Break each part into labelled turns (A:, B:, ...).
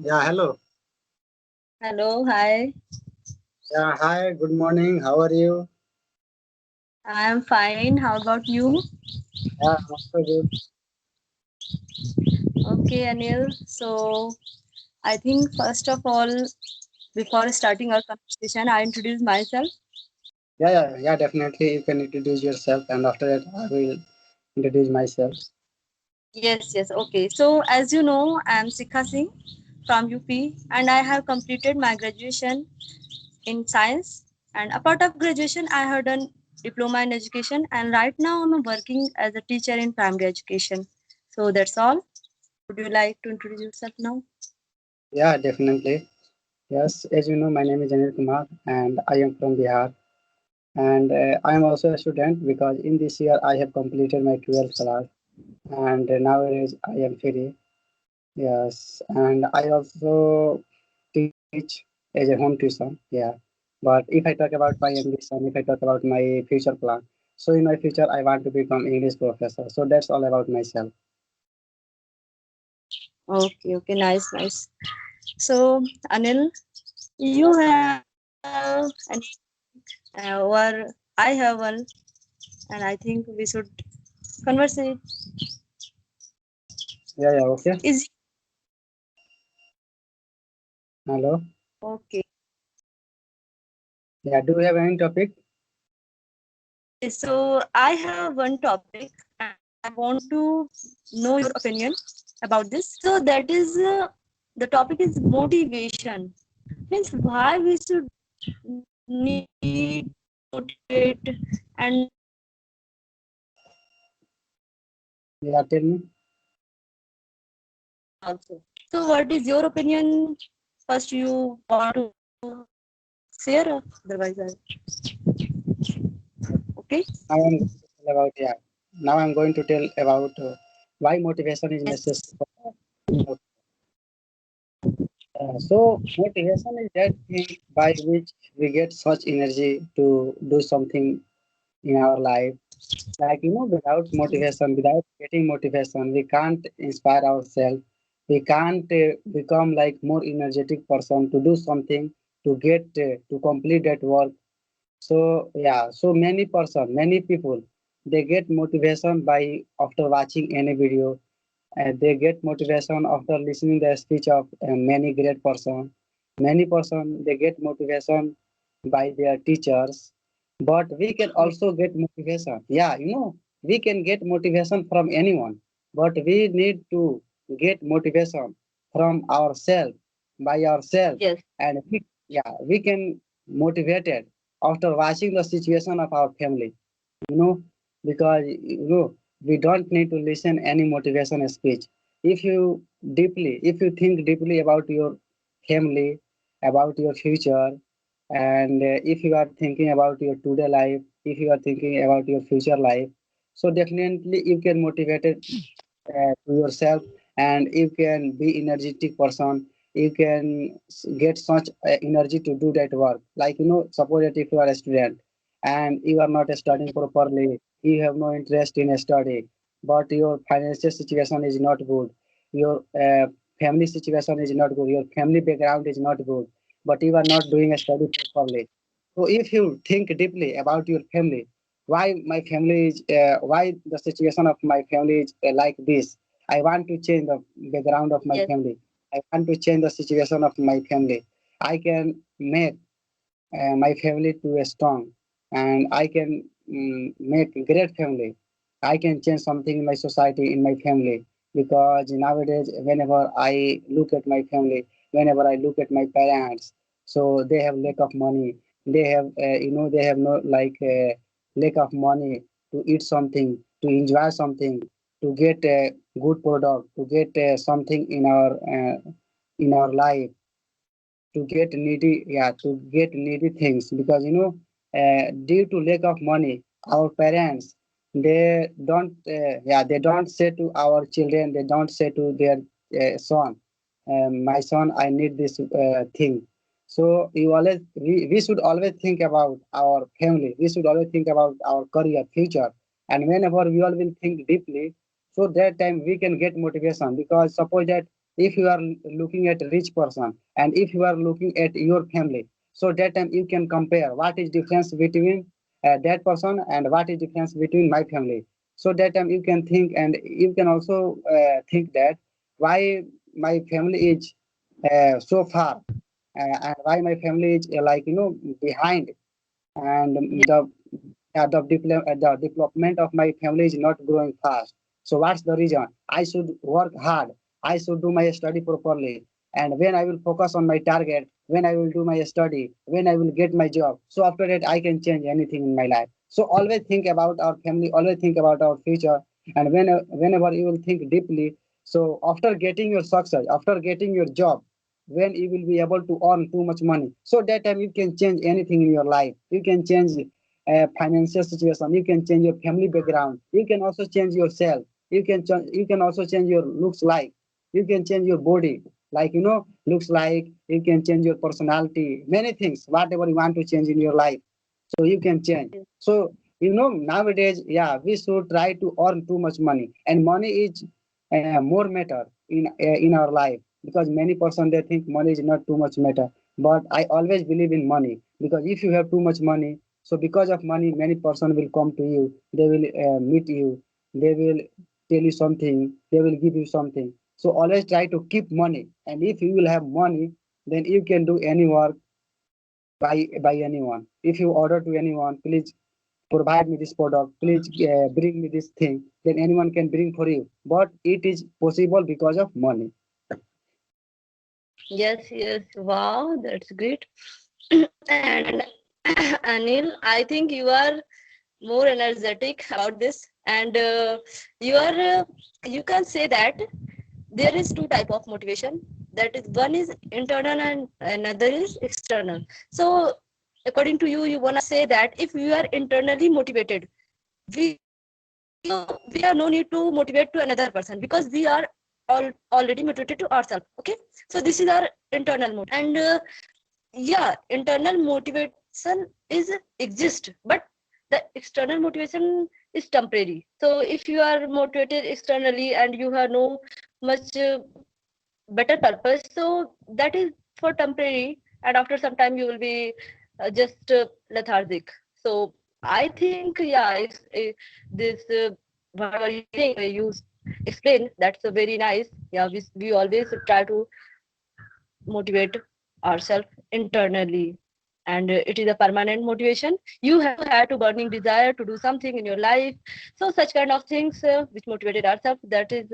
A: Yeah, hello.
B: Hello, hi.
A: Yeah, hi, good morning. How are you?
B: I am fine. How about you?
A: Yeah, I'm also good.
B: Okay, Anil. So, I think first of all, before starting our conversation, I introduce myself.
A: Yeah, definitely. You can introduce yourself, and after that, I will introduce myself.
B: Yes. Okay. So, as you know, I am Sikha Singh from UP, and I have completed my graduation in science. And apart of graduation, I have done diploma in education, and right now I'm working as a teacher in primary education. So that's all. Would you like to introduce yourself now?
A: Yeah, definitely. Yes, as you know, my name is Anil Kumar, and I am from Bihar. And I am also a student because in this year I have completed my 12th class, and nowadays I am free. Yes, and I also teach as a home tuition. Yeah, but if I talk about my ambition, if I talk about my future plan, so in my future I want to become English professor. So that's all about myself.
B: Okay, nice. So, Anil, you have any or I have one, and I think we should converse it.
A: Yeah, okay.
B: Is
A: Hello.
B: okay.
A: Yeah, do you have any topic?
B: Okay, so I have one topic, and I want to know your opinion about this. So that is the topic is motivation. Means why we should need motivate and
A: Yeah, tell me.
B: also. So what is your opinion? First, you want to share, otherwise, okay.
A: Now I'm going to tell about yeah. Now I'm going to tell about why motivation is necessary.
B: Yes.
A: For so motivation is that thing by which we get such energy to do something in our life. Like without motivation, without getting motivation, we can't inspire ourselves. We can't become like more energetic person to do something to get to complete that work. So yeah, so many people, they get motivation by after watching any video, and they get motivation after listening the speech of many great person. Many person they get motivation by their teachers, but we can also get motivation. Yeah, we can get motivation from anyone, but we need to get motivation from ourselves, by ourselves,
B: Yes.
A: and we can motivated after watching the situation of our family. You know, because we don't need to listen any motivation speech. If you think deeply about your family, about your future, and if you are thinking about your today life, if you are thinking about your future life, so definitely you can motivate it to yourself, and you can be energetic person. You can get such energy to do that work. Like suppose that if you are a student and you are not studying properly, you have no interest in study, but your financial situation is not good, your family situation is not good, your family background is not good, but you are not doing a study properly. So if you think deeply about your family, why the situation of my family is like this, I want to change the background of my
B: Yes.
A: family, I want to change the situation of my family. I can make my family to a strong, and I can make great family. I can change something in my society, in my family, because nowadays whenever I look at my family, whenever I look at my parents, so they have lack of money, they have they have no like lack of money to eat something, to enjoy something, to get a good product, to get something in our life, to get needy things, because due to lack of money, our parents, they don't say to our children, they don't say to their son, my son, I need this thing. So we should always think about our family, we should always think about our career future, and whenever we all will think deeply, so that time we can get motivation. Because suppose that if you are looking at a rich person and if you are looking at your family, so that time you can compare what is difference between that person and what is difference between my family. So that time you can think, and you can also think that why my family is so far, and why my family is like behind, and
B: Yes.
A: the development of my family is not growing fast. So what's the reason? I should work hard. I should do my study properly. And when I will focus on my target, when I will do my study, when I will get my job, so after that I can change anything in my life. So always think about our family, always think about our future. And whenever you will think deeply, so after getting your success, after getting your job, when you will be able to earn too much money, so that time you can change anything in your life. You can change financial situation, you can change your family background, you can also change yourself, you can also change your looks, like you can change your body, like looks like, you can change your personality, many things, whatever you want to change in your life, so you can change. So nowadays, yeah, we should try to earn too much money, and money is more matter in our life, because many person they think money is not too much matter. But I always believe in money, because if you have too much money, so because of money, many person will come to you, they will meet you, they will tell you something, they will give you something. So always try to keep money, and if you will have money, then you can do any work by anyone. If you order to anyone, please provide me this product, please bring me this thing, then anyone can bring for you. But it is possible because of money.
B: Yes, yes. Wow, that's great. And Anil, I think you are more energetic about this, and you are. You can say that there is two type of motivation. That is, one is internal and another is external. So, according to you, you wanna say that if you are internally motivated, we we are no need to motivate to another person because we are already motivated to ourselves. Okay, so this is our internal motive, and yeah, internal motivation is exist, but the external motivation is temporary. So if you are motivated externally and you have no much better purpose, so that is for temporary, and after some time you will be just lethargic. So I think, yeah, this whatever you think you explain, that's very nice. Yeah, we always try to motivate ourselves internally, and it is a permanent motivation. You have to burning desire to do something in your life, so such kind of things which motivated ourselves, that is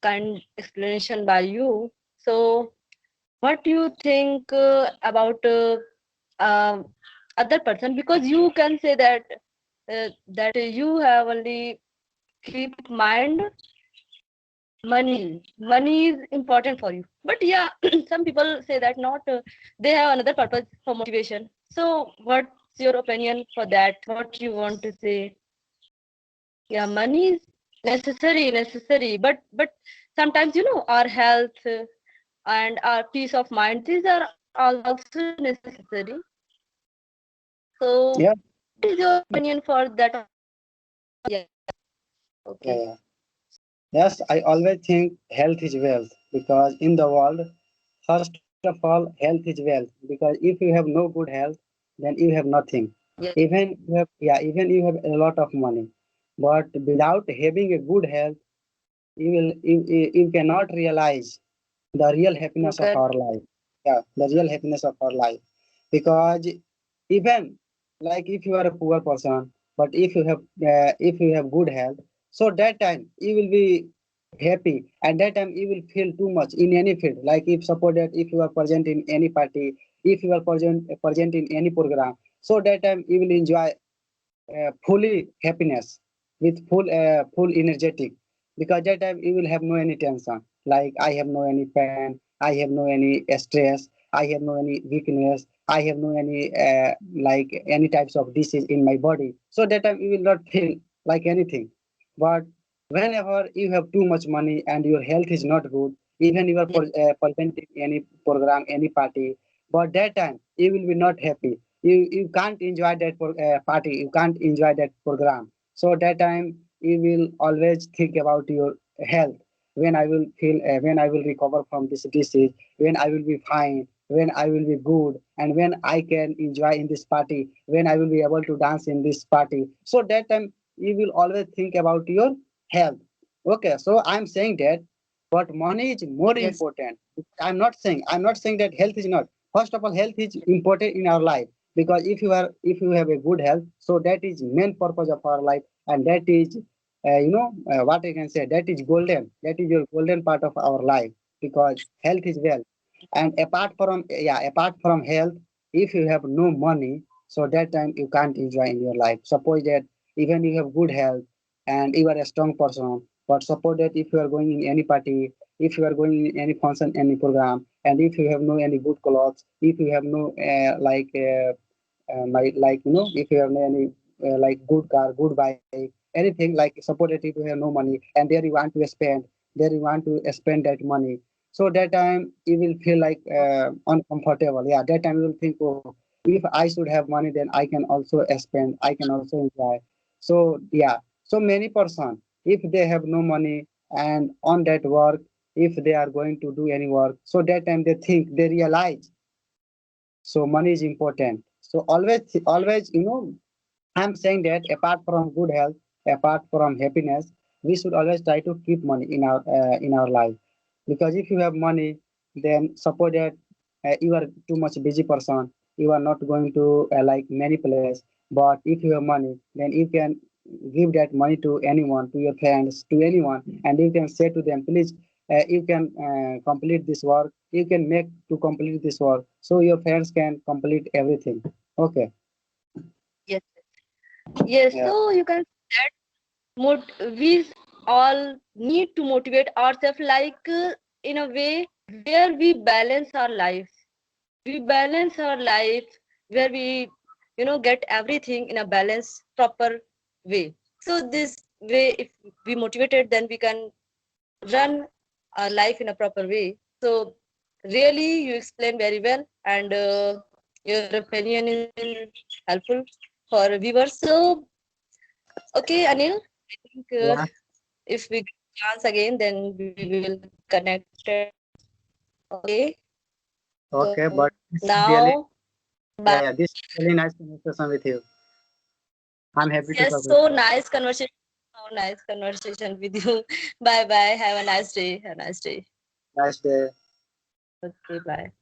B: kind explanation by you. So what do you think about other person, because you can say that that you have only keep mind money is important for you, but yeah, some people say that not they have another purpose for motivation. So what's your opinion for that? What you want to say? Yeah, money is necessary, but sometimes our health and our peace of mind, these are also necessary. So
A: Yeah,
B: what is your opinion for that? Yeah.
A: yeah,
B: Okay.
A: yeah. Yes, I always think health is wealth, because in the world, first of all, health is wealth. Because if you have no good health, then you have nothing.
B: Yes.
A: Even you have a lot of money, but without having a good health, you cannot realize the real
B: You
A: happiness of
B: can.
A: our life. Yeah, the real happiness of our life. Because even like if you are a poor person, but if you have good health, so that time you will be happy, and that time you will feel too much in any field. Like if suppose that if you are present in any party, if you are present in any program, so that time you will enjoy fully happiness, with full energetic, because that time you will have no any tension, like I have no any pain, I have no any stress, I have no any weakness, I have no any like any types of disease in my body, so that time you will not feel like anything. But whenever you have too much money and your health is not good, even you are
B: Yes.
A: present in any program, any party, but that time you will be not happy, you can't enjoy that party, you can't enjoy that program. So that time you will always think about your health, when I will feel, when I will recover from this disease, when I will be fine, when I will be good, and when I can enjoy in this party, when I will be able to dance in this party. So that time you will always think about your health. Okay, so I'm saying that, but money is more
B: Yes.
A: important. I'm not saying that health is not. First of all, health is important in our life, because if you have a good health, so that is main purpose of our life, and that is what I can say, that is golden. That is your golden part of our life, because health is wealth. And apart from health, if you have no money, so that time you can't enjoy in your life. Suppose that even you have good health and you are a strong person, but suppose that if you are going in any party, if you are going in any function, any program, and if you have no any good clothes, if you have no if you have no any like good car, good bike, anything, like suppose that if you have no money and there you want to spend, that money, so that time you will feel like uncomfortable. Yeah, that time you will think, oh, if I should have money, then I can also spend, I can also enjoy. So yeah, so many person, if they have no money and on that work, if they are going to do any work, so that time they realize, so money is important. So always, I'm saying that apart from good health, apart from happiness, we should always try to keep money in our life. Because if you have money, then suppose that you are too much busy person, you are not going to like many places. But if you have money, then you can give that money to anyone, to your friends, to anyone, and you can say to them, please, you can complete this work. You can make to complete this work, so your friends can complete everything. Okay.
B: Yes. Yes.
A: Yeah.
B: So you can say that we all need to motivate ourselves, like in a way where we balance our life. We balance our life where we, get everything in a balanced, proper way. So this way, if we motivated, then we can run our life in a proper way. So really, you explain very well, and your opinion is helpful for viewers. So okay, Anil, I think if we get chance again, then we will connect. Okay,
A: Okay,
B: so
A: but this is really,
B: now
A: yeah,
B: bye.
A: yeah, this is really nice conversation with you. I'm happy to talk
B: Yes,
A: with
B: so nice conversation. So nice conversation with you. Bye bye. Have a nice day. Have a nice day.
A: you. Nice day.
B: Okay, bye.